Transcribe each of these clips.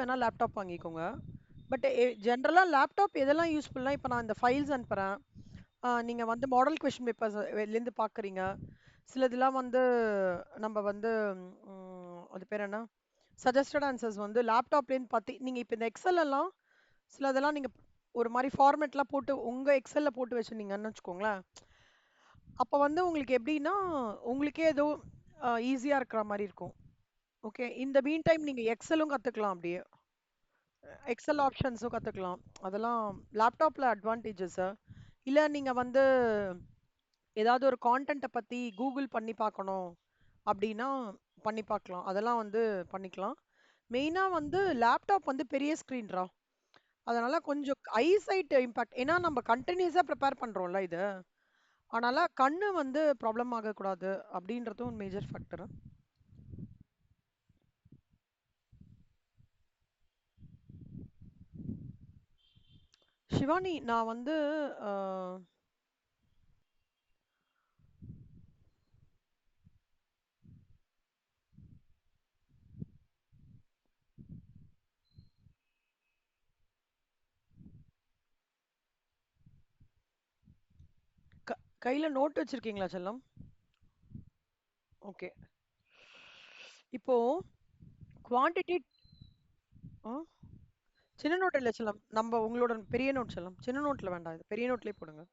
வேணா லேப்டாப் வாங்கிக்கோங்க. பட் ஜென்ரலா லேப்டாப் எதெல்லாம் யூஸ்ஃபுல்னா, இப்ப நான் இந்த ஃபைல்ஸ் அனுப்புறேன். நீங்க வந்து மாடல் கொஸ்டின் பேப்பர்ஸ் வெளிலேருந்து பார்க்குறீங்க. சிலதெல்லாம் வந்து நம்ம வந்து அது பேர் என்ன? சஜஸ்டட் ஆன்சர்ஸ் வந்து லேப்டாப்லேருந்து பார்த்து நீங்க இப்ப இந்த எக்ஸல் எல்லாம் சிலதெல்லாம் நீங்க ஒரு மாரி ஃபார்மேட்லாம் போட்டு உங்க எக்ஸல்ல போட்டு வச்சிருந்தீங்கன்னு வச்சுக்கோங்களேன். அப்ப வந்து உங்களுக்கு எப்படின்னா, உங்களுக்கே ஏதோ ஈஸியா இருக்கிற மாரி இருக்கும். ஓகே. இந்த மீன் டைம் நீங்க எக்ஸலும் கத்துக்கலாம் அப்படியே. எக்ஸல் ஆப்ஷன்ஸும் கத்துக்கலாம். அதெல்லாம் லேப்டாப்ல அட்வான்டேஜஸ். இல்ல நீங்க வந்து ஏதாவது ஒரு கான்டென்ட்ட பத்தி கூகுள் பண்ணி பார்க்கணும் அப்படின்னா பண்ணி பார்க்கலாம். அதெல்லாம் வந்து பண்ணிக்கலாம். மெயினா வந்து லேப்டாப் வந்து பெரிய ஸ்க்ரீன்ரா. அதனால கொஞ்சம் ஐ சைட் இம்பாக்ட். ஏன்னா நம்ம கன்டினியூஸா ப்ரிப்பேர் பண்றோம்ல இது. அதனால கண்ணு வந்து ப்ராப்ளம் ஆகக்கூடாது அப்படின்றதும் மேஜர் ஃபேக்டர். ஷிவானி, நான் வந்து அ க கையில நோட் வச்சிருக்கீங்களா செல்லம்? ஓகே. இப்போ குவான்டிட்டி ஆ சின்ன நோட் இல்ல செல்லம். நம்ம உங்களோட பெரிய நோட் செல்லம். சின்ன நோட்ல வேண்டாம் இது. பெரிய நோட்லயே போடுங்க.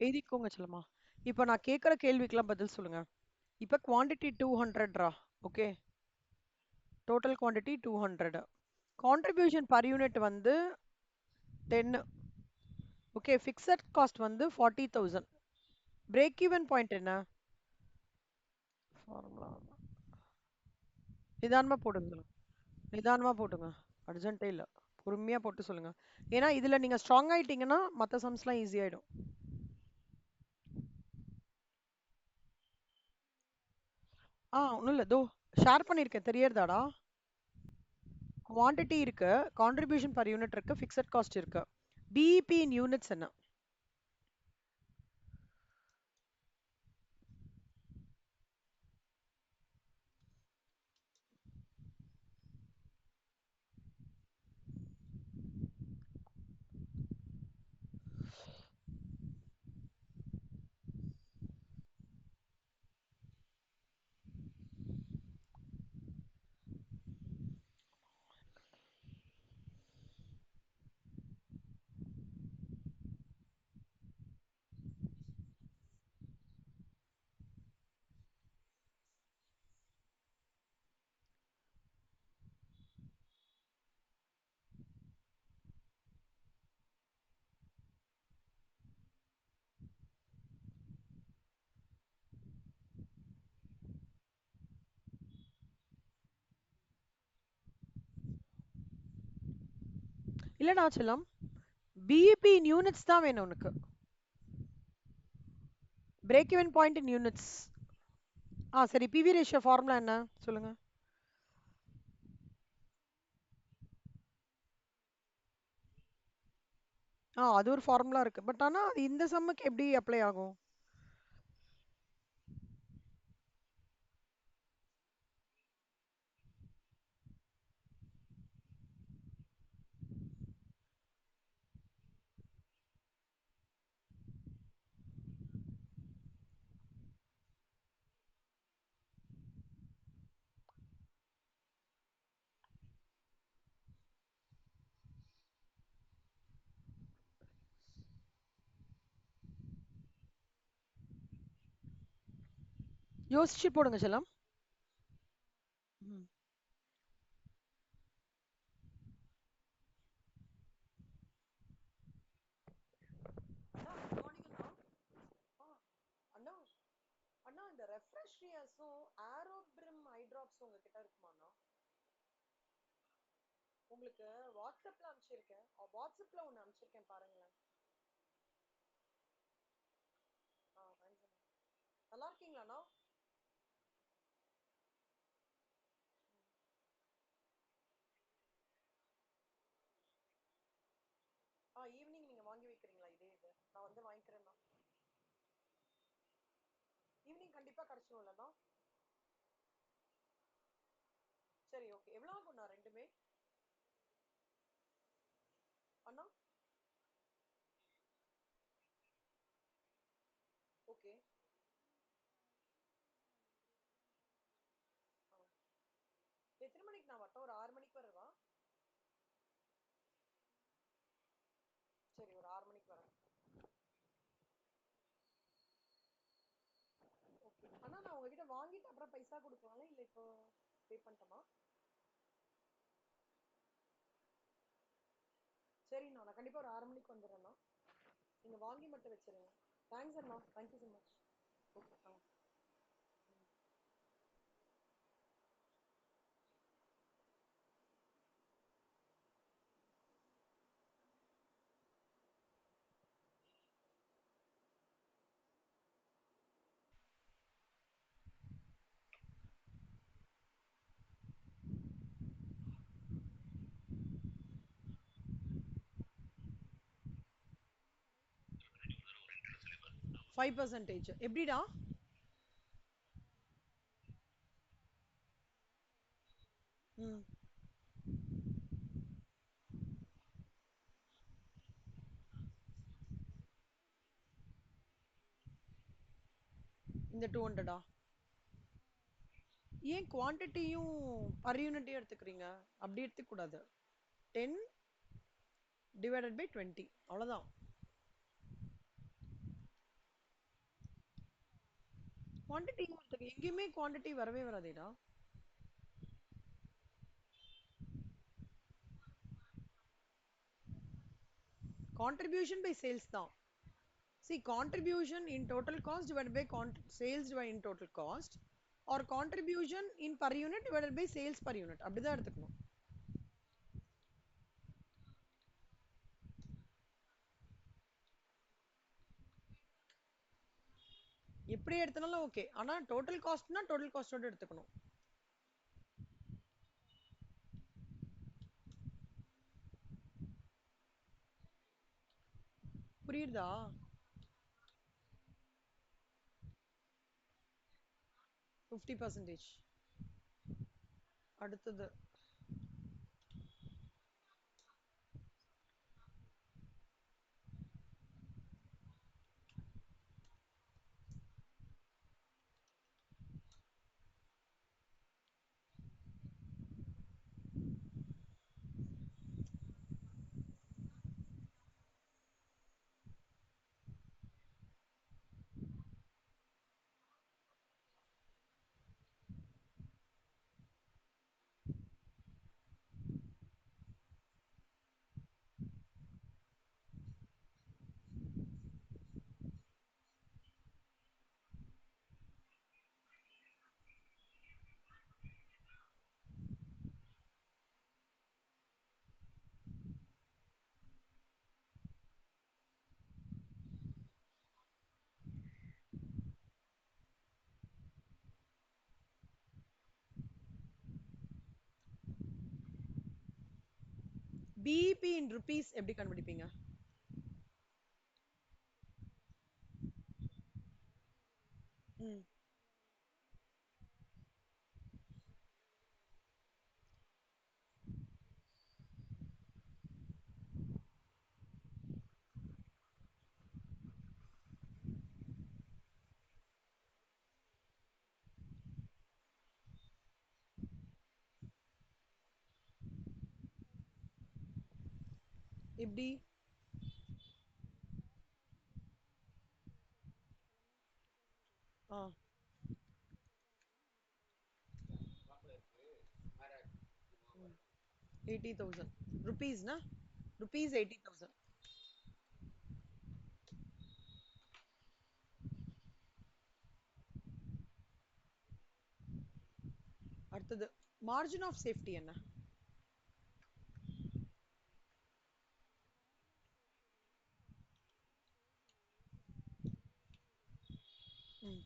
எழுதிக்கோங்க செல்லம்மா. இப்ப நான் கேட்கிற கேள்விக்கெல்லாம் பதில் சொல்லுங்க. இப்ப quantity 200 okay. Total quantity 200. Contribution per unit வந்து 10. ஓகே. ஃபிக்ஸட் காஸ்ட் வந்து 40,000. பிரேக் ஈவன் பாயிண்ட் என்ன? ஃபார்முலா நிதானமா போடுங்க. நிதானமா போட்டுங்க. அர்ஜென்ட்டே இல்ல. பொறுமையா போட்டு சொல்லுங்க. ஏன்னா இதுல நீங்க ஸ்ட்ராங் ஆயிட்டீங்கன்னா மத்த சம்ஸ்லாம் ஈஸி ஆயிடும். ஒண்ணும் இல்ல. ஷேர் பண்ணியிருக்கேன். தெரியறதாடா? குவான்டிட்டி இருக்கு. கான்ட்ரிபியூஷன் பர் யூனிட் இருக்கு. ஃபிக்ஸட் காஸ்ட் இருக்கு. பிஇபி இன் யூனிட்ஸ் என்ன? இல்லடா செல்லம். பிஇபி இன் யூனிட்ஸ் தான் வேணும் உனக்கு. Break even point in units. சரி. பிவி ரேஷியோ ஃபார்முலா என்ன? சொல்லுங்க. அது ஒரு ஃபார்முலா இருக்கு. பட் ஆனா அது இந்த சம்முக்கு எப்படி அப்ளை ஆகும்? யோசிச்சு போடுங்க செல்லம். ம். ஆ, அண்ணா அண்ணா இந்த ரெஃப்ரெஷ்ரியாஸும் ஆரோப்ரிம் ஐ டிராப்ஸும் உங்ககிட்ட இருக்குமாண்ணா? உங்களுக்கு வாட்ஸ்அப்ல அனுப்பிச்சிருக்கேன். வாட்ஸ்அப்ல ஒன்று அனுப்பிச்சிருக்கேன் பாருங்களேன். தேங்க்ஸ் அண்ணா. நல்லா இருக்கீங்களாண்ணா? ஈவினிங் நீங்க வாங்கி வைக்கிறீங்களா இதே இது? நான் வந்து வாங்கிக்கிறேண்ணா. ஈவினிங் கண்டிப்பா கிடைச்சிரும்லண்ணா? சரி ஓகே. எவ்வளோ ஆகும்ண்ணா ரெண்டுமே? ஓகே. எத்தனை மணிக்கு நான் வரட்டும்? ஒரு 6 மணிக்கு வரவா? சரி, ஒரு 6 மணிக்கு வரேன். ஓகே. ஆனா நான் உங்ககிட்ட வாங்கிட்டு அப்புறம் பைசா கொடுக்கலாம்ல, இல்ல இப்போ பே பண்ணட்டுமா? சரிண்ணா, நான் கண்டிப்பா ஒரு 6 மணிக்கு வந்துடுறேண்ணா. நீங்க வாங்கி மட்டும் வச்சிருங்க. தேங்க்ஸ் அண்ணா, தேங்க்யூ ஸோ மச். ஓகே. 5% எப்படிடா? ம். இந்த 200ஆ? ஏன் குவான்டிட்டியும் பர் யூனிட்டையும் எடுத்துக்கிறீங்க? அப்படி எடுத்துக்க கூடாது. 10 டிவைடட் பை 20 அவ்வளோதான். குவான்டிட்டியும் எடுத்துக்க, எங்கேயுமே குவான்டிட்டி வரவே வராதேடா. கான்ட்ரிபியூஷன் பை சேல்ஸ் தான். See, contribution in total cost divided by sales divided in total cost, or contribution in per unit divided by sales per unit. அப்படிதான் எடுத்துக்கணும். எப்படி எடுத்தனாலும் ஓகே. ஆனா டோட்டல் காஸ்ட்னா டோட்டல் காஸ்டோட எடுத்துக்கணும். புரியுதா? 50%. அடுத்தது பிஇபி இன் ருபீஸ் எப்படி கண்டுபிடிப்பீங்க? ம். எப்படி? ஆ. 80,000 ருபீஸ்னா? ருபீஸ் 80,000. அடுத்தது மார்ஜின் ஆஃப் சேஃப்டி என்ன? ம்.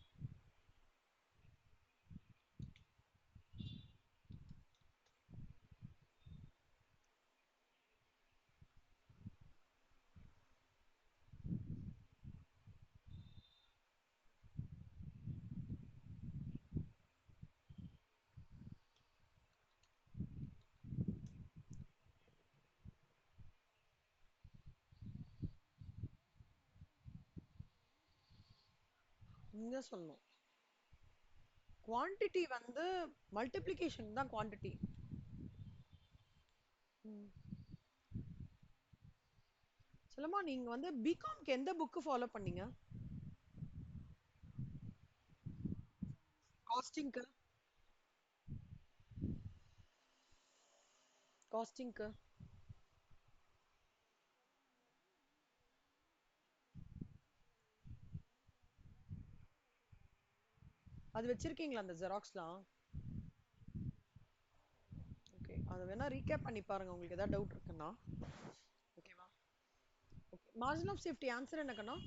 நீங்க சொல்லணும். குவான்டிட்டி வந்து மல்டிப்ளிகேஷன் தான் குவான்டிட்டி. சொல்லுமா, நீங்க வந்து பிகாம்க்கு எந்த புக் ஃபாலோ பண்ணீங்க? காஸ்டிங்க்கு. காஸ்டிங்க்கு. அது வச்சிருக்கீங்களா அந்த ஜெராக்ஸ்லாம்? ஓகே, அதை வேணா ரீகேப் பண்ணி பாருங்க உங்களுக்கு ஏதாவது டவுட் இருக்குன்னா. ஓகேவா? Okay, margin of safety answer என்ன கண்ணா?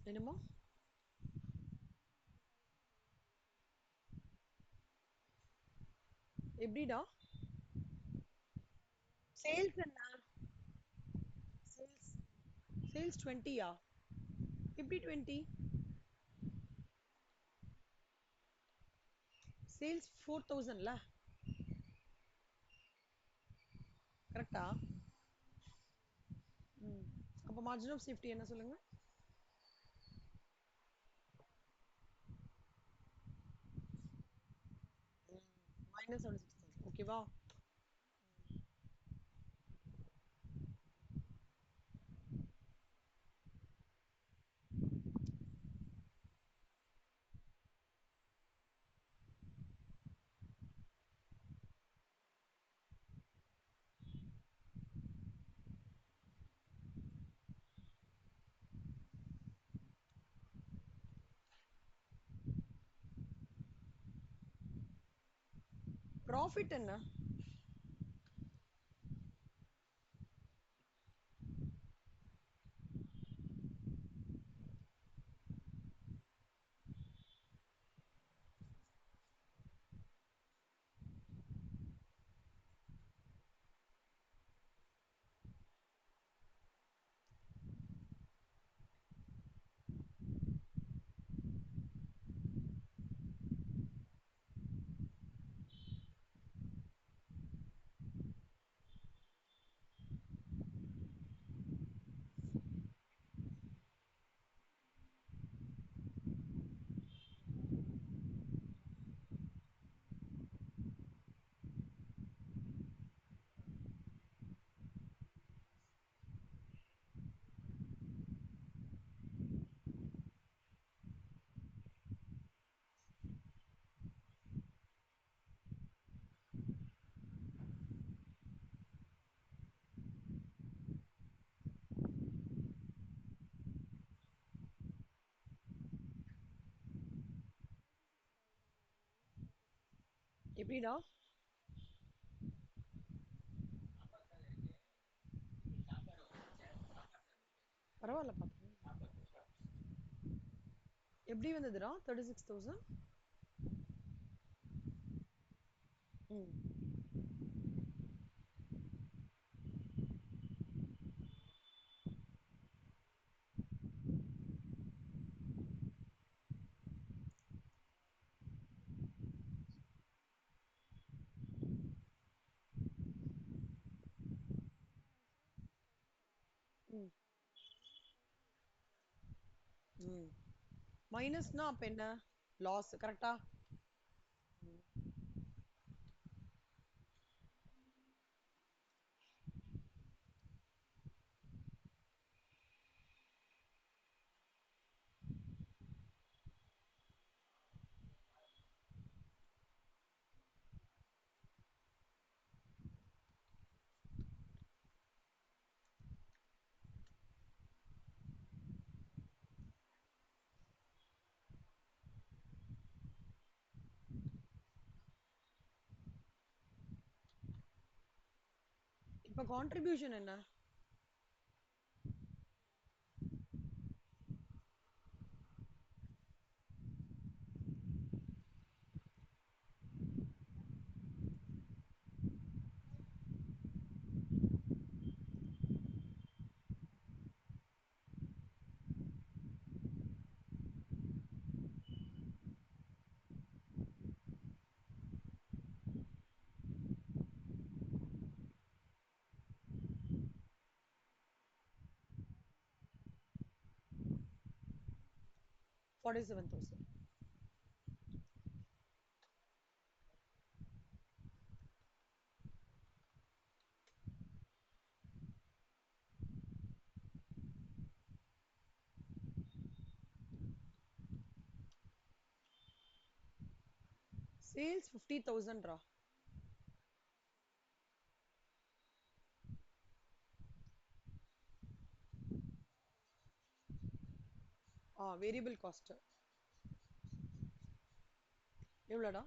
என்னமோ எப்படிடா? சேல்ஸ் என்ன? சேல்ஸ். சேல்ஸ் 20யா? எப்படி 20? சேல்ஸ் 4000ல. கரெக்டா? ம். அப்போ மார்ஜின் ஆஃப் சேஃப்டி என்ன சொல்லுங்க? மைனஸ் 76,000. ஓகேவா? ப்ராஃபிட் என்ன? எப்படிடா? பரவாயில்ல பாத்து. எப்படி வந்ததுடா 36,000? ம். ம். ம். மைனஸ்னா அப்ப என்ன? லாஸ் கரெக்டா? இப்ப கான்ட்ரிபியூஷன் என்ன? 47,000. Sales 50,000 ரா. வேரியபிள் காஸ்ட் எவ்வளோடா?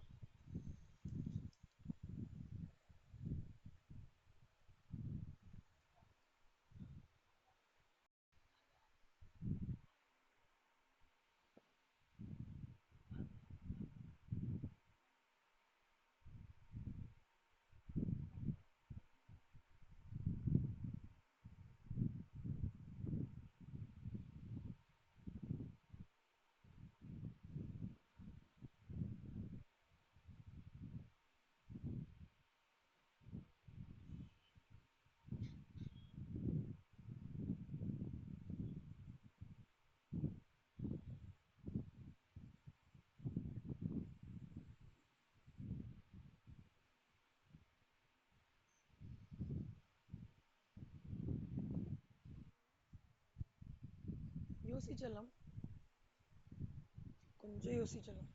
யோசிச்சலாம், கொஞ்சம் யோசிச்சலாம்.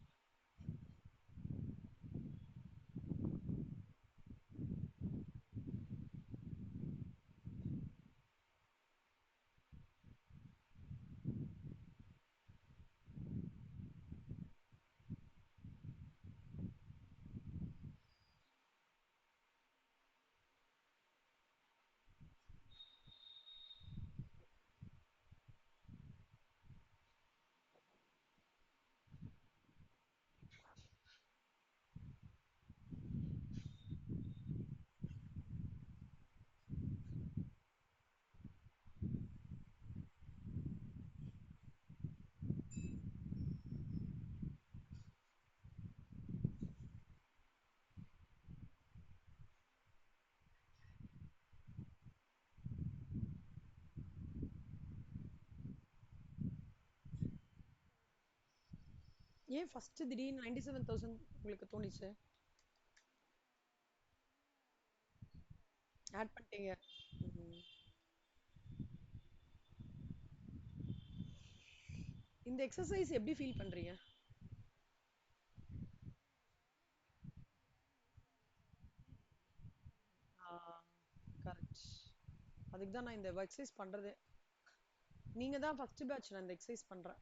ஏன் ஃபர்ஸ்ட் திடீர்னு 97,000 உங்களுக்கு தோணிச்சு? ஆட் பண்ணிட்டீங்க. ம். இந்த எக்ஸசைஸ் எப்படி ஃபீல் பண்றீங்க? கரெக்ட். அதுக்கு தான் நான் இந்த எக்ஸசைஸ் பண்றதே. நீங்க தான் ஃபர்ஸ்ட் பேட்ச் நான் இந்த எக்ஸசைஸ் பண்றேன்.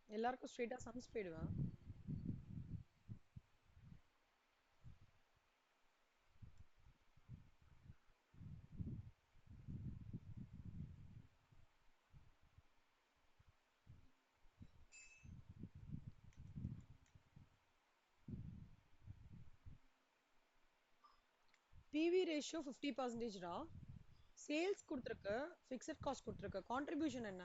எல்லாருக்கும் ஸ்ட்ரெயிட்டா சம்ஸ் போயிடுவேன். பிவி ரேஷியோ 50% ரா. சேல்ஸ் கொடுத்துருக்கு, ஃபிக்ஸட் காஸ்ட் கொடுத்துருக்கு. கான்ட்ரிபியூஷன் என்ன?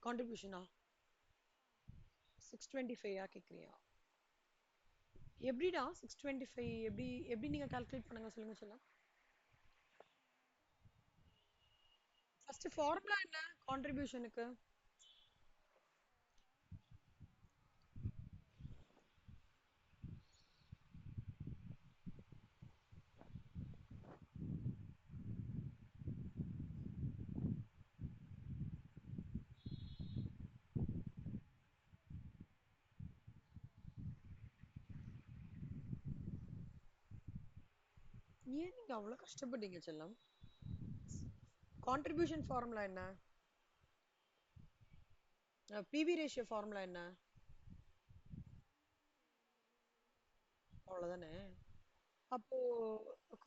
கான்ட்ரிபியூஷனா 625 கேக்குறியா? எப்படிடா 625 எப்படி எப்படி நீங்க கால்குலேட் பண்ணுங்க சொல்லுங்க சொல்லலாம். ஃபர்ஸ்ட் ஃபார்முலா என்ன கான்ட்ரிபியூஷனுக்கு? ஏன் நீங்க அவ்வளவு கஷ்டப்பட்டீங்க செல்லம்? கான்ட்ரிபியூஷன் ஃபார்முலா என்ன? பிவி ரேஷியோ ஃபார்முலா என்ன? அவ்வளவுதானே. அப்போ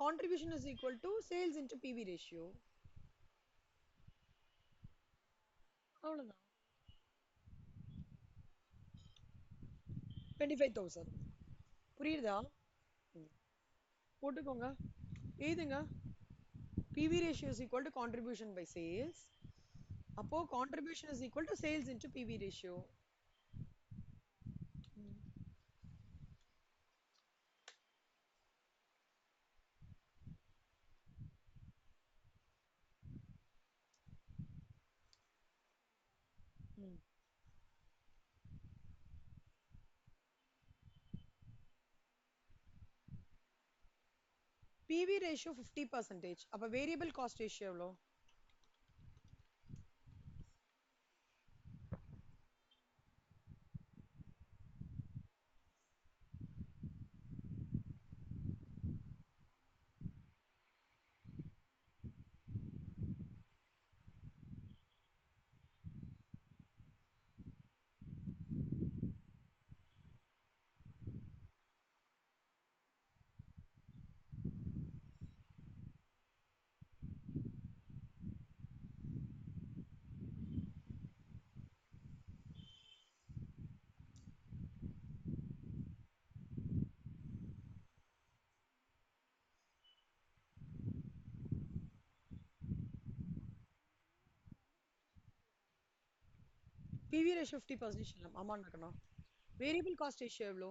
contribution is equal to sales into PV ratio. அவ்வளவுதான். 25,000. புரியுதா? ம். போட்டுக்கோங்க. எழுதுங்க. PV ratio is equal to contribution by sales. அப்போ contribution is equal to sales into PV ratio. PV ratio 50%. அப்ப வேரியபிள் காஸ்ட் ரேஷியோ எவ்வளோ? பிவி ரேஷியோ 50% இல்லை ஆமா நடக்கணும். வேரியபிள் காஸ்ட் ரேஷியோ எவ்வளோ?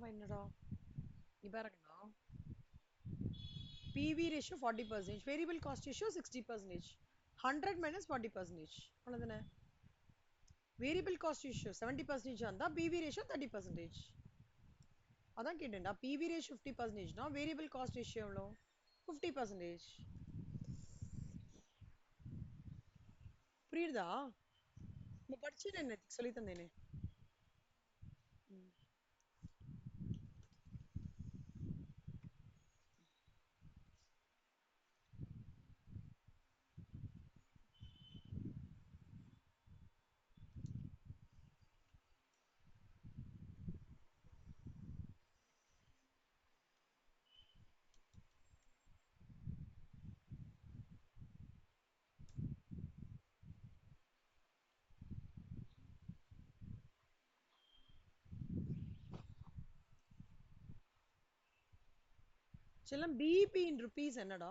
என்னடா இபாருங்கண்ணா. PV ratio 40%, variable cost ratio 60%. 100 minus 40%. அவ்வளவுதானே. வேரியபிள் காஸ்ட் ரேஷியோ 70% இருந்தா பிவி ரேஷியோ 30%. அதான் கேட்டேன்டா. பிவி ரேஷியோ 50%னா வேரியபிள் காஸ்ட் ரேஷியோ எவ்வளோ? 50%. புரியுதா? நம்ம படிச்சது என்ன சொல்லி தந்தேனே. செல்லம் பிஇபி இன் ருபீஸ் என்னடா?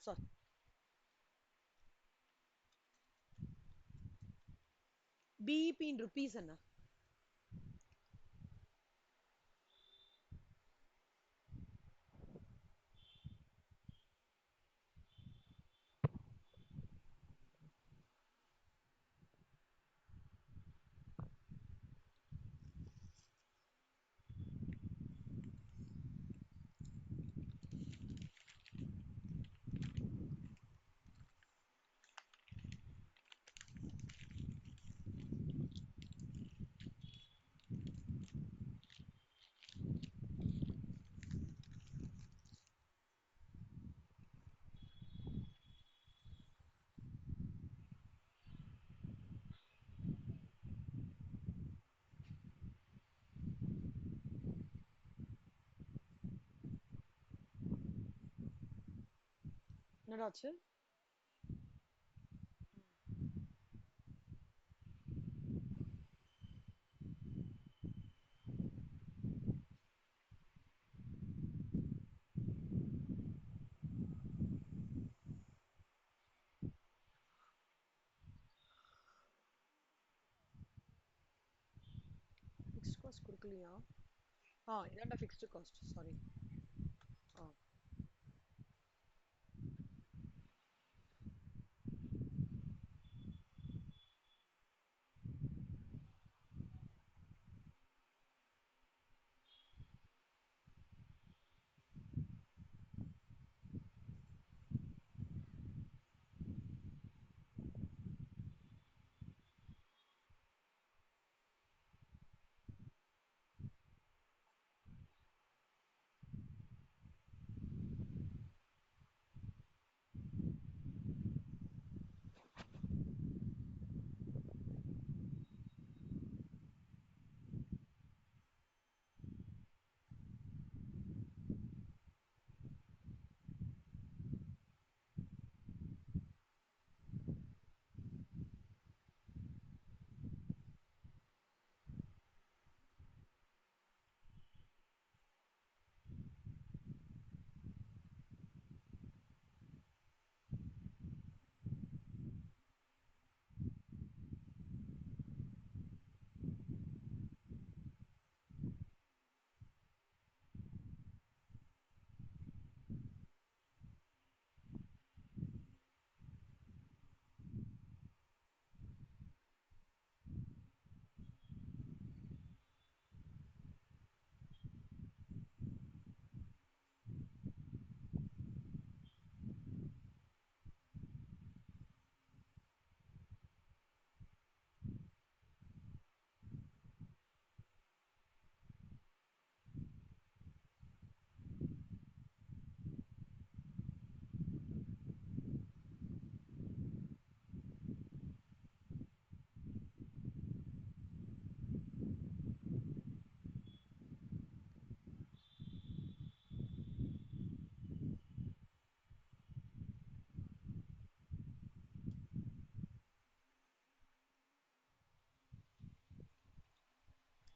சாரி. BEP in rupees என்ன? என்னடாச்சு? ஃபிக்ஸ்ட் காஸ்ட் குடுக்கலையா? இதான்டா ஃபிக்ஸ்ட் காஸ்ட். சாரி. ஆ.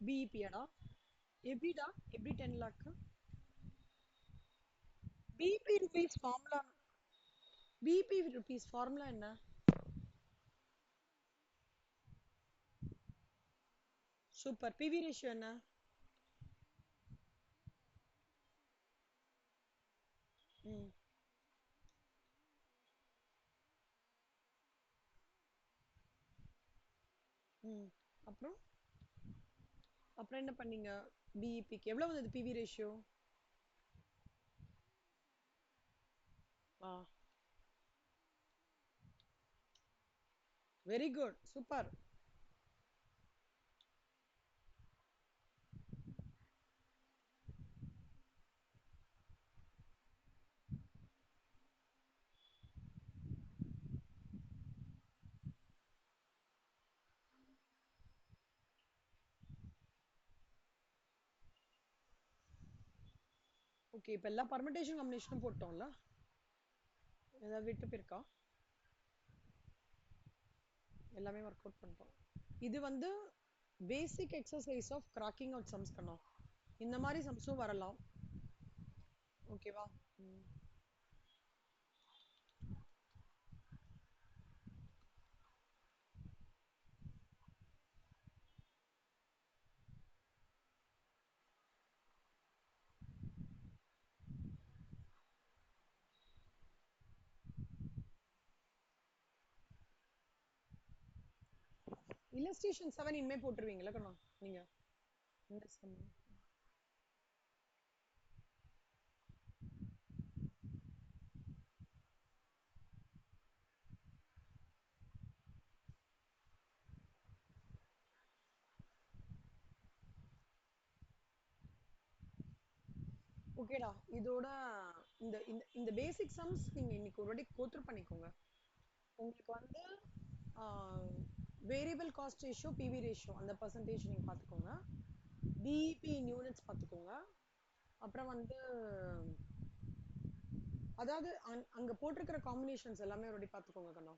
பிஇபியாடா? எப்படிடா? எப்படி 10 lakh? BP rupees formula. BP rupees formula என்ன? சூப்பர். பிவி ரேஷியோ என்ன? ம். ம். அப்புறம் அப்புறம் என்ன பண்ணீங்க? பிஇபிக்கு எவ்வளவு வந்தது பிவி ரேஷியோ? ஆ. Very good. சூப்பர். ஓகே. இப்ப எல்லா பர்முடேஷன் காம்பினேஷனும் போட்டோம்ல? ஏதாவது விட்டு போயிருக்கா? எல்லாமே ஒர்க் அவுட் பண்ணிட்டோம். இது வந்து basic exercise of cracking out sums கண்ணா. இந்த மாதிரி சம்ஸும் வரலாம். ஓகேவா? ம். illustration 7 இனிமே போட்டுருவீங்களா கண்ணா நீங்க இந்த sum ஓகேடா இதோட இந்த இந்த இந்த பேசிக் சம்ஸ் நீங்க இன்னைக்கு ஒரு வாட்டி கோத்ரூ பண்ணிக்கோங்க உங்களுக்கு வந்து variable cost ratio PV ratio அந்த பர்சன்டேஜ் நீங்க பார்த்துக்கோங்க பிஇபி இன் யூனிட்ஸ் பார்த்துக்கோங்க அப்புறம் வந்து அதாவது அங்க போட்டிருக்கிற காம்பினேஷன்ஸ் எல்லாமே ஒரு வாட்டி பார்த்துக்கோங்க கண்ணா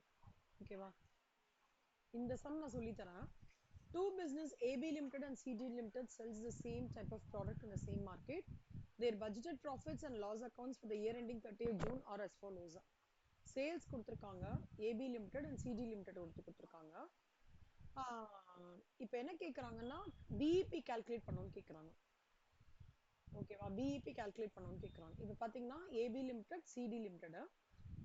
ஓகேவா இந்த சம் நான் சொல்லி தரேன் two business AB Limited and CD Limited sells the same type of product in the same market. Their budgeted profits and loss accounts for the year ending 30th June are as follows. Sales கொடுத்திருக்காங்க AB Limited and CD Limited கொடுத்திருக்காங்க இப்போ என்ன கேக்குறாங்கன்னா BEP calculate பண்ணனும் கேக்குறாங்க ஓகேவா BEP calculate பண்ணனும் கேக்குறாங்க இப்போ பாத்தீங்கன்னா AB Limited CD Limited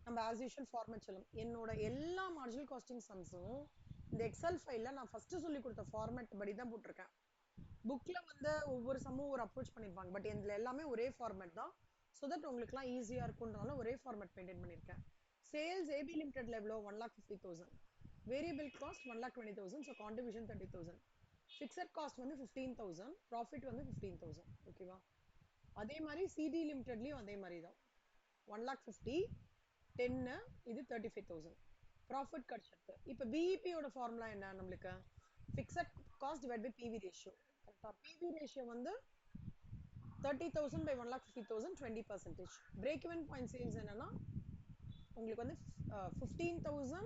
நம்ம as usual ஃபார்மேட் சொல்லலாம் என்னோட எல்லா மார்ஜினல் காஸ்டிங் சம்ஸும் இந்த எக்ஸல் ஃபைல்ல நான் ஃபர்ஸ்ட் சொல்லி கொடுத்த ஃபார்மேட் படி தான் போட்டிருக்கேன் புக்ல வந்து ஒவ்வொரு சம்மும் ஒரு அப்ரோச் பண்ணிருப்பாங்க பட் இதுல எல்லாமே ஒரே ஃபார்மேட் தான் சோ தட் உங்களுக்குலாம் ஈஸியா இருக்கும்ன்றனால ஒரே ஃபார்மேட் மெயின்டைன் பண்ணிருக்கேன் சேல்ஸ் AB லிமிடெட்ல எவ்வளோ 1,50,000 variable cost 1,20,000 so contribution 30,000 fixed cost வந்து 15,000 ப்ராஃபிட் வந்து 15,000 ஓகேவா அதே மாதிரி CD லிமிடெட்லயும் அதே மாதிரி தான் 1,50,000 10 இது 35,000 ப்ராஃபிட் கிடைச்சிருக்கு இப்போ BEP ஓட ஃபார்முலா என்ன நம்மளுக்கு fixed cost divide by PV ratio கரெக்ட்டா PV ரேஷியோ வந்து 30,000 by 1,50,000 20% break even point sales என்னன்னா உங்களுக்கு வந்து 15,000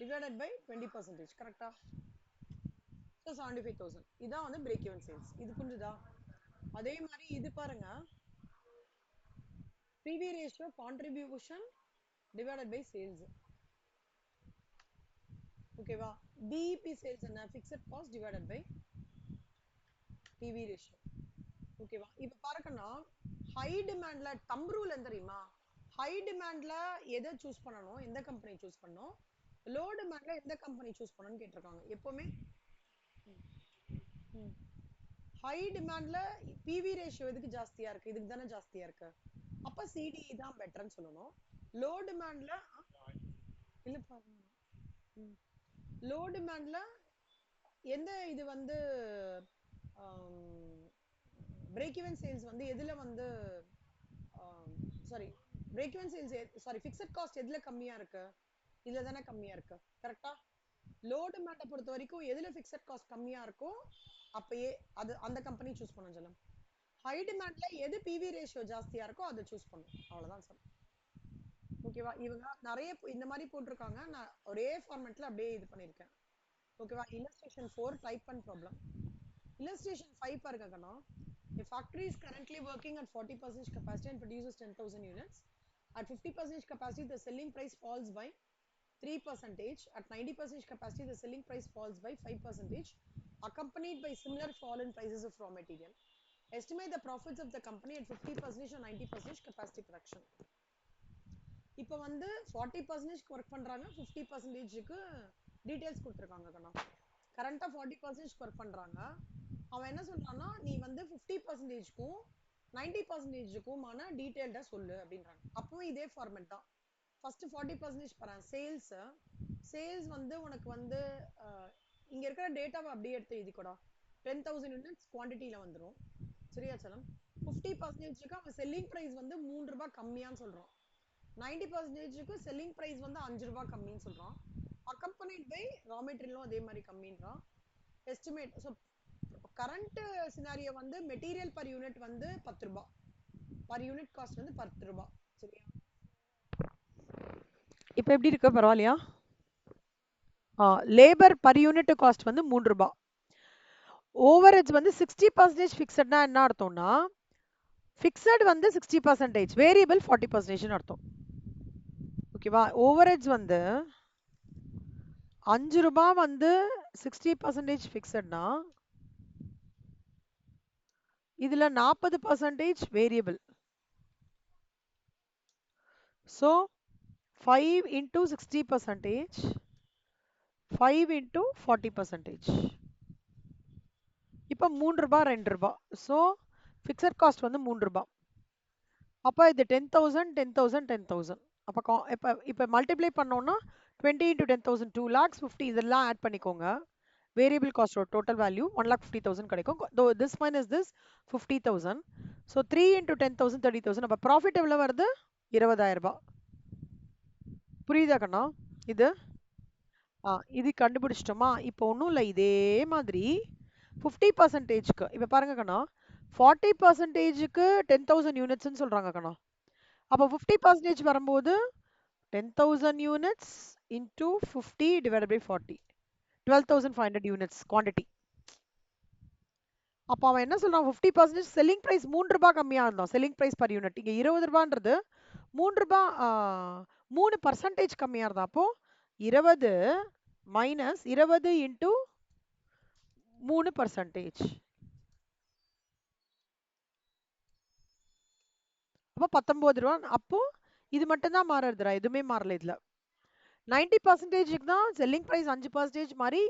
டிவைடட் பை 20% கரெக்ட்டா ஸோ 75,000 இதான் வந்து பிரேக் ஈவன் சேல்ஸ் இது புரிஞ்சுதா அதே மாதிரி இது பாருங்க PV ratio contribution divided by sales ஓகேவா BEP சேல்ஸ் என்ன fixed cost divided by PV ratio ஓகேவா இப்போ பாருங்கன்னா ஹை டிமாண்ட்ல தம் ரூல் என்ன தெரியுமா ஹை டிமாண்ட்ல எதை சூஸ் பண்ணணும் எந்த கம்பெனி சூஸ் பண்ணணும் லோ டிமாண்ட்ல எந்த கம்பெனி சூஸ் பண்ணணும்னு கேட்டிருக்காங்க எப்பவுமே ஹை டிமாண்ட்ல PV ரேஷியோ எதுக்கு ஜாஸ்தியா இருக்கு இதுக்கு தானே ஜாஸ்தியா இருக்கு அப்ப CDE தான் பெட்டர்னு சொல்லணும் லோ டிமாண்ட்ல இல்ல பாருங்க லோ டிமாண்ட்ல எந்த இது வந்து பிரேக் ஈவன் சேல்ஸ் வந்து எதுல வந்து sorry break even sales sorry fixed cost எதுல கம்மியா இருக்கு இதுல தானே கம்மியா இருக்கு கரெக்ட்டா லோ டிமாண்ட பொறுத்த வரைக்கும் எதுல ஃபிக்ஸட் காஸ்ட் கம்மியா இருக்கோ அப்பயே அது அந்த கம்பெனி சூஸ் பண்ண சொல்லும் ஹை டிமாண்ட்ல எது PV ரேஷியோ ஜாஸ்தியா இருக்கோ அதை சூஸ் பண்ணும் அவ்வளவுதான் சார் ஓகேவா இவங்க நிறைய இந்த மாதிரி போட்டிருக்காங்க நான் ஒரே ஃபார்மேட்ல அப்படியே இது பண்ணிருக்கேன் ஓகேவா illustration 4 type and problem illustration 5 பாருங்க கண்ணா a factory is currently working at 40% capacity and produces 10,000 units at 50% capacity the selling price falls by 3%. At 90% capacity the selling price falls by 5% accompanied by similar fall in prices of raw material. Estimate the profits of the company at 50% or 90% capacity production. இப்போ வந்து 40% work பண்றாங்க 50%க்கு details கொடுத்திருக்காங்க கண்ணா கரண்டா 40% work பண்றாங்க அவன் என்ன சொல்றான்னா நீ வந்து 50%க்கும் 90%க்குமான டீடைல்டா சொல்லு அப்படின்றாங்க அப்பவும் இதே ஃபார்மேட் தான் ஃபர்ஸ்ட் 40% பாறேன் சேல்ஸ் வந்து உனக்கு வந்து இங்க இருக்கிற டேட்டாவை அப்படியே எடுத்து எழுதிக்கோடா 10,000 யூனிட்ஸ் குவாண்டிட்டில வந்துரும் சரியா சலம் 50%க்கு அவன் செல்லிங் பிரைஸ் வந்து 3 ரூபாய் கம்மியான்னு சொல்றான் 90%க்கு செல்லிங் பிரைஸ் வந்து 5 ரூபாய் கம்மின்னு சொல்றான் accompanied by raw material அதே மாதிரி கம்மின்றான் எஸ்டிமேட் சோ கரண்ட் சினாரியோ வந்து மெட்டீரியல் பர் யூனிட் வந்து 10 ரூபாய் பர் யூனிட் காஸ்ட் வந்து 10 ரூபாய் சரியா இப்போ எப்படி இருக்கு பரவாயில்லையா லேபர் பர் யூனிட் காஸ்ட் வந்து 3 ரூபாய் ஓவரேஜ் வந்து 60% ஃபிக்ஸட்னா என்ன அர்த்தம்னா ஃபிக்ஸட் வந்து 60% வேரியபிள் 40% அர்த்தம் ஓகேவா ஓவரேஜ் வந்து 5 ரூபாய் வந்து 60% ஃபிக்ஸட்னா இதுல 40% வேரியபிள் so 5 into 60% 5 into 40%. இப்போ 3 ரூபாய் 2 ரூபாய். ஸோ ஃபிக்ஸட் காஸ்ட் வந்து 3 ரூபாய். அப்போ இது 10,000 10,000 10,000. அப்போ இப்போ இப்போ மல்டிப்ளை பண்ணோம்னா 20 into 10,000 2 lakhs 50 இதெல்லாம் ஆட் பண்ணிக்கோங்க. வேரியபிள் காஸ்டோட டோட்டல் வேல்யூ 1,50,000 கிடைக்கும். This minus this 50,000. So 3 into 10,000 30,000. அப்போ ப்ராஃபிட் எவ்வளோ வருது? 20,000 ரூபாய். புரியுதா கண்ணா? இது இது கண்டுபிடிச்சிட்டோமா? இப்போ ஒன்றும் இல்லை, இதே மாதிரி 50%க்கு இப்போ பாருங்க கண்ணா, 40%க்கு 10,000 யூனிட்ஸ்ன்னு சொல்றாங்க கண்ணா. அப்போ 50% வரும்போது 10,000 units into 50 divided by 40, 12,500 units quantity. அப்போ அவன் என்ன சொல்றான்? 50% செல்லிங் பிரைஸ் 3 ரூபாய் கம்மியா இருந்தான். செல்லிங் பிரைஸ் பர் யூனிட் இங்க 20 ரூபான்றது 3 ரூபாய் 3% கம்மியா இருந்தா. அப்போ 20 மைனஸ் 20 இன்டூ 3%. அப்போ 19 ரூபா. அப்போ இது மட்டும் தான் மாறுறதுடா, எதுவுமே மாறல இதுல. 90%க்கு தான் செல்லிங் பிரைஸ் 5% மாதிரி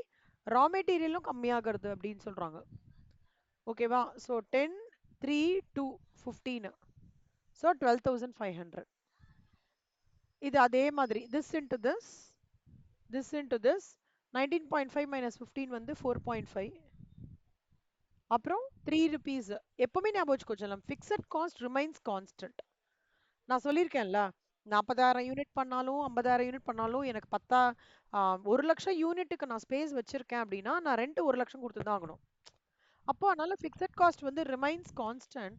ரா மெட்டீரியலும் கம்மியாகிறது அப்படின்னு சொல்றாங்க. ஓகேவா? ஸோ 10 3 2 15. ஸோ 12,500. இது அதே மாதிரி this into this into this 19.5 minus 15 வந்து 4.5. அப்புறம் 3 rupees. எப்பவுமே ஞாபகம் வச்சுக்கோச்சலாம், ஃபிக்ஸட் காஸ்ட் ரிமைன்ஸ் கான்ஸ்டன்ட். நான் சொல்லியிருக்கேன்ல, 40,000 யூனிட் பண்ணாலும் 50,000 யூனிட் பண்ணாலும் எனக்கு 1 லட்சம் யூனிட்டுக்கு நான் ஸ்பேஸ் வச்சிருக்கேன் அப்படின்னா நான் ரெண்ட் 1 லட்சம் கொடுத்து தான் ஆகணும். அப்போ அதனால ஃபிக்ஸட் காஸ்ட் வந்து ரிமைன்ஸ் கான்ஸ்டன்ட்.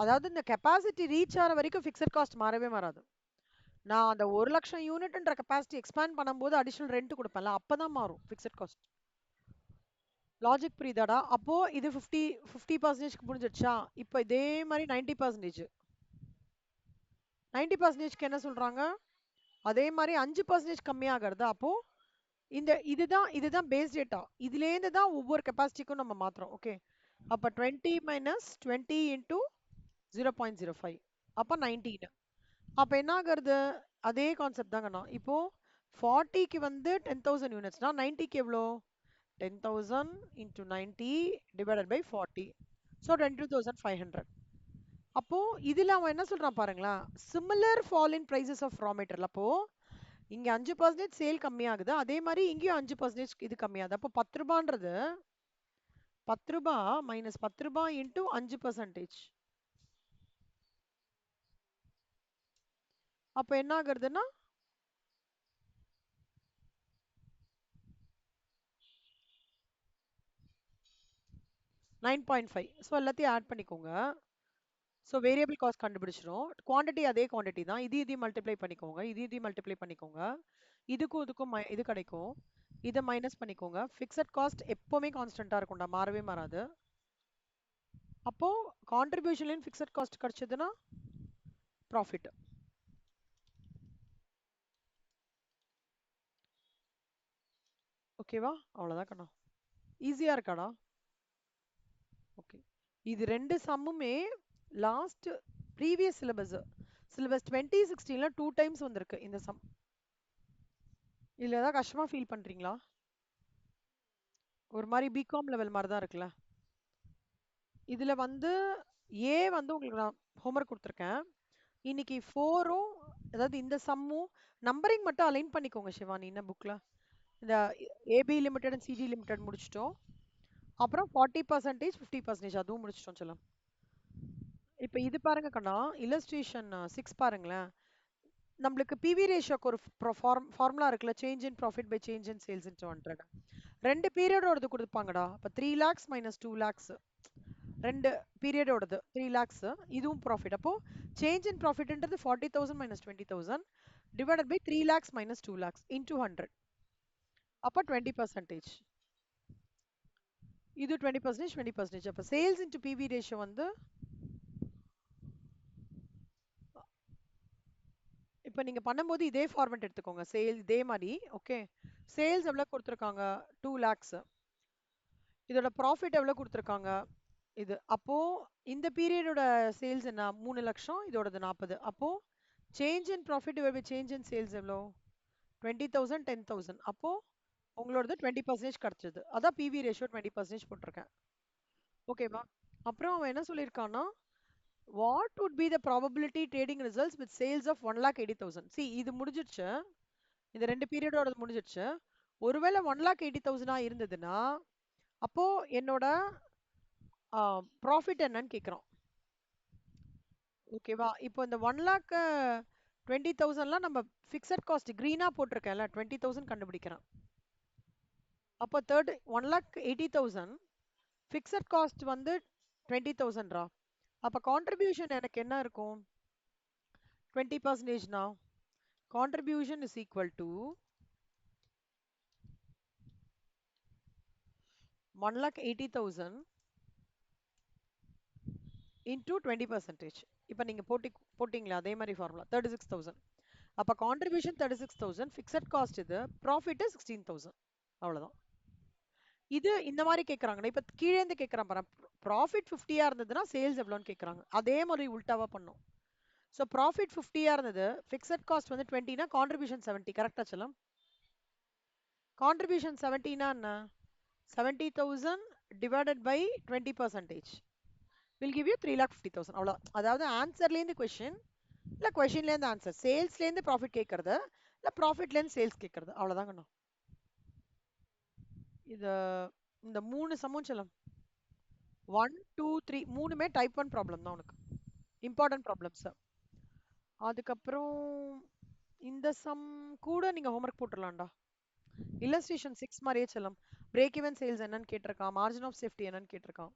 அதாவது இந்த கெப்பாசிட்டி ரீச் ஆகிற வரைக்கும் ஃபிக்ஸட் காஸ்ட் மாறவே மாறாது. நான் அந்த 1 லட்சம் யூனிட்ன்ற கெப்பாசிட்டி எக்ஸ்பேண்ட் பண்ணும்போது அடிஷனல் ரெண்ட் கொடுப்பேன்ல, அப்பதான் மாறும் ஃபிக்ஸட் காஸ்ட். லாஜிக் புரியுதாடா? அப்போ இது 50% முடிஞ்சிடுச்சா? இப்போ இதே மாதிரி 90%. 90%க்கு என்ன சொல்றாங்க? அதே மாதிரி 5% கம்மியாகிறது. அப்போ இதுதான் பேஸ் டேட்டா. இதுலேருந்து தான் ஒவ்வொரு கெப்பாசிட்டிக்கும் நம்ம மாத்துறோம். ஓகே, அப்போ 20 மைனஸ் 20 இன்டூ 0.05. அப்போ 19. அப்போ என்ன ஆகுறது? அதே கான்செப்ட் தாங்க. நான் இப்போ 40க்கு வந்து 10,000 யூனிட்ஸ்னா 90க்கு எவ்வளோ? 10,000 into 90 divided by 40. So 22,500. அப்போ இதுல அவன் என்ன சொல்றான் பாருங்களேன், similar fall in prices of raw material. அப்போ இங்க 5% சேல் கம்மியாகுது, அதே மாதிரி இங்கேயும் 5% இது கம்மியாகுது. அப்போ 10 ரூபான்றது 10 ரூபாய் மைனஸ் 10 ரூபாய் இன்டூ 5%. அப்போ என்ன ஆகுறதுன்னா 9.5. ஸோ எல்லாத்தையும் ஆட் பண்ணிக்கோங்க. ஸோ வேரியபிள் காஸ்ட் கண்டுபிடிச்சிரும். குவான்டிட்டி அதே குவான்டிட்டி தான். இதையும் மல்டிப்ளை பண்ணிக்கோங்க, இதையும் மல்டிப்ளை பண்ணிக்கோங்க. இதுக்கும் இது கிடைக்கும். இதை மைனஸ் பண்ணிக்கோங்க. ஃபிக்ஸட் காஸ்ட் எப்பவுமே கான்ஸ்டன்டா இருக்கும்டா, மாறவே மாறாது. அப்போ கான்ட்ரிபியூஷன்ல ஃபிக்ஸட் காஸ்ட் கிடைச்சதுன்னா ப்ராஃபிட். ஓகேவா? அவ்வளோதான் கண்ணா. ஈஸியா இருக்காடா? ஓகே, இது ரெண்டு சம்முமே லாஸ்ட் ப்ரீவியஸ் சிலபஸ் 2016ல 2 டைம்ஸ் வந்திருக்கு இந்த சம். இதுல ஏதாவது கஷ்டமா ஃபீல் பண்றீங்களா? ஒரு மாதிரி பிகாம் லெவல் மாதிரி தான் இருக்குல்ல. இதுல வந்து ஏ வந்து உங்களுக்கு நான் ஹோம்ஒர்க் கொடுத்துருக்கேன். இன்னைக்கு 4ம், அதாவது இந்த சம்மும் நம்பரிங் மட்டும் அலைன் பண்ணிக்கோங்க சிவானி. என்ன புக்ல இந்த AB limited and CG limited முடிச்சிட்டோம். அப்புறம் 40% 50% அதுவும் முடிச்சிட்டோம் செல்லம். இப்போ இது பாருங்க கண்ணா, இல்லஸ்ட்ரேஷன் 6 பாருங்களேன். நம்மளுக்கு பிவி ரேஷியோக்கு ஒரு ஃபார்முலா இருக்குல்ல, change in profit by change in sales into 100. ரெண்டு பீரியடோடது கொடுப்பாங்கடா. இப்போ 3 lakhs மைனஸ் 2 lakhs 2 பீரியடோடது 3 lakhs இதுவும் ப்ராஃபிட். அப்போ சேஞ்ச் இன் ப்ராஃபிட்ன்றது 40,000 minus 20,000 divided by 3 lakhs minus 2 lakhs into 100. அப்போ 20%. இது 20%, 20%. அப்போ சேல்ஸ் இன்டூ பிவி ரேஷியோ வந்து இப்போ நீங்க பண்ணும்போது இதே ஃபார்மேட் எடுத்துக்கோங்க. சேல் இதே மாதிரி ஓகே. சேல்ஸ் எவ்வளோ கொடுத்துருக்காங்க? 2 lakhs. இதோட ப்ராஃபிட் எவ்வளோ கொடுத்துருக்காங்க? இது. அப்போ இந்த பீரியடோட சேல்ஸ் என்ன? 3 லட்சம். இதோடது 40. அப்போ change in profit divide by change in sales எவ்வளோ? 20,000, 10,000. அப்போ உங்களோடது 20% கிடைச்சது. அதான் பிவி ரேஷியோ 20% போட்டிருக்கேன். ஓகேவா? அப்புறம் அவன் என்ன சொல்லியிருக்கான்னா, what would be the probability trading results with sales of 1,80,000? See, இது முடிஞ்சிடுச்சு. இந்த 2 பீரியடோட முடிஞ்சிடுச்சு. ஒருவேளை 1,80,000 இருந்ததுன்னா, அப்போ என்னோட ப்ராஃபிட் என்னன்னு கேட்குறோம். ஓகேவா? இப்போ இந்த 1,20,000லாம் நம்ம ஃபிக்ஸட் காஸ்ட் கிரீனா போட்டிருக்கேன்ல 20,000 கண்டுபிடிக்கிறேன். அப்போ 1,80,000 ஃபிக்ஸட் காஸ்ட் வந்து 20,000 அப்போ கான்ட்ரிபியூஷன் எனக்கு என்ன இருக்கும்? 20%னா contribution is equal to 1,80,000 into 20%. இப்போ நீங்க போட்டிங்களா அதே மாதிரி ஃபார்முலா 36,000. அப்போ கான்ட்ரிபியூஷன் 36,000, ஃபிக்ஸட் காஸ்ட் இது, ப்ராஃபிட் 16,000. அவ்வளவுதான். இது இந்த மாதிரி கேட்குறாங்க. இப்போ கீழே இருந்து கேட்குறான் பாரு. ப்ராஃபிட் 50 இருந்ததுன்னா சேல்ஸ் எவ்வளோன்னு கேட்குறாங்க. அதே மாதிரி உல்டாவா பண்ணும். ஸோ ப்ராஃபிட் 50 இருந்தது, ஃபிக்ஸட் காஸ்ட் வந்து 20னா கான்ட்ரிபியூஷன் 70. கரெக்டா சொல்லம்? கான்ட்ரிபியூஷன் 70னா என்ன? 70,000 divided by 20% will give you 3,50,000. அவ்வளோ. அதாவது ஆன்சர்லேருந்து கொஷின் இல்லை கொஷின்லேருந்து ஆன்சர். சேல்ஸ்லேருந்து ப்ராஃபிட் கேட்கறது இல்லை ப்ராஃபிட்லேருந்து சேல்ஸ் கேட்கறது. அவ்வளோதாங்கண்ணா. இது இந்த 3 சமம் சொல்லம். 1, 2, 3 மூணுமே டைப் 1 ப்ராப்ளம் தான் உனக்கு. Important problems. அதுக்கப்புறம் இந்த சம் கூட நீங்க ஹோம்ஒர்க் போட்டுடலாம்டா. இல்லஸ்ட்ரேஷன் 6 மாதிரியே செல்லம். பிரேக் ஈவன் சேல்ஸ் என்னன்னு கேட்டிருக்கான், மார்ஜின் ஆஃப் சேஃப்டி என்னன்னு கேட்டிருக்கான்.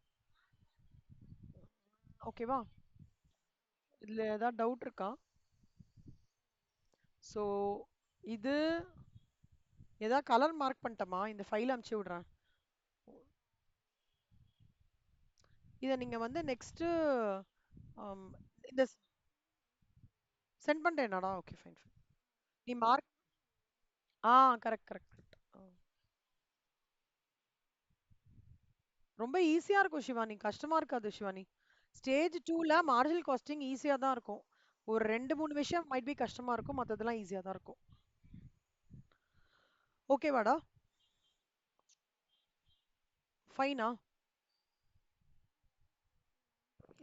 ஓகேவா? இதுல ஏதாவது டவுட் இருக்கா? ஸோ இது ஏதாவது கலர் மார்க் பண்ணிட்டோமா? இந்த ஃபைல் அனுப்பிச்சி விடுறேன். இதை நீங்க வந்து நெக்ஸ்ட் இந்த சென்ட் பண்றேனாடா? Okay fine fine. நீ மார்க் கரெக்ட் கரெக்ட் கரெக்ட். ரொம்ப ஈஸியா இருக்கும் சிவானி, கஷ்டமா இருக்காது சிவானி. ஸ்டேஜ் 2ல மார்ஜினல் காஸ்டிங் ஈஸியா தான் இருக்கும். ஒரு 2-3 விஷயம் மைட் பி கஷ்டமா இருக்கும், மத்ததெல்லாம் ஈஸியா தான் இருக்கும். ஓகேவாடா? ஃபைனா?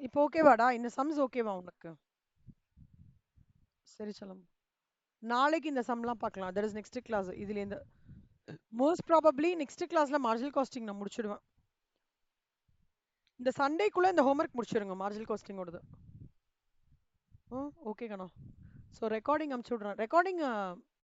இப்போ ஓகேவாடா? இந்த சம்ஸ் ஓகேவா உனக்கு? சரி சொல்லம். நாளைக்கு இந்த சம்லாம் பார்க்கலாம். That is next class. இதுலேருந்து மோஸ்ட் ப்ராபப்ளி நெக்ஸ்ட் கிளாஸ்ல மார்ஜினல் காஸ்டிங் நான் முடிச்சிடுவேன். இந்த சண்டேக்குள்ள இந்த ஹோம்ஒர்க் முடிச்சிருங்க மார்ஜினல் காஸ்டிங்கோடது. ஓகே கண்ணா. ஸோ ரெக்கார்டிங் அனுப்பிச்சி விட்றேன். ரெக்கார்டிங்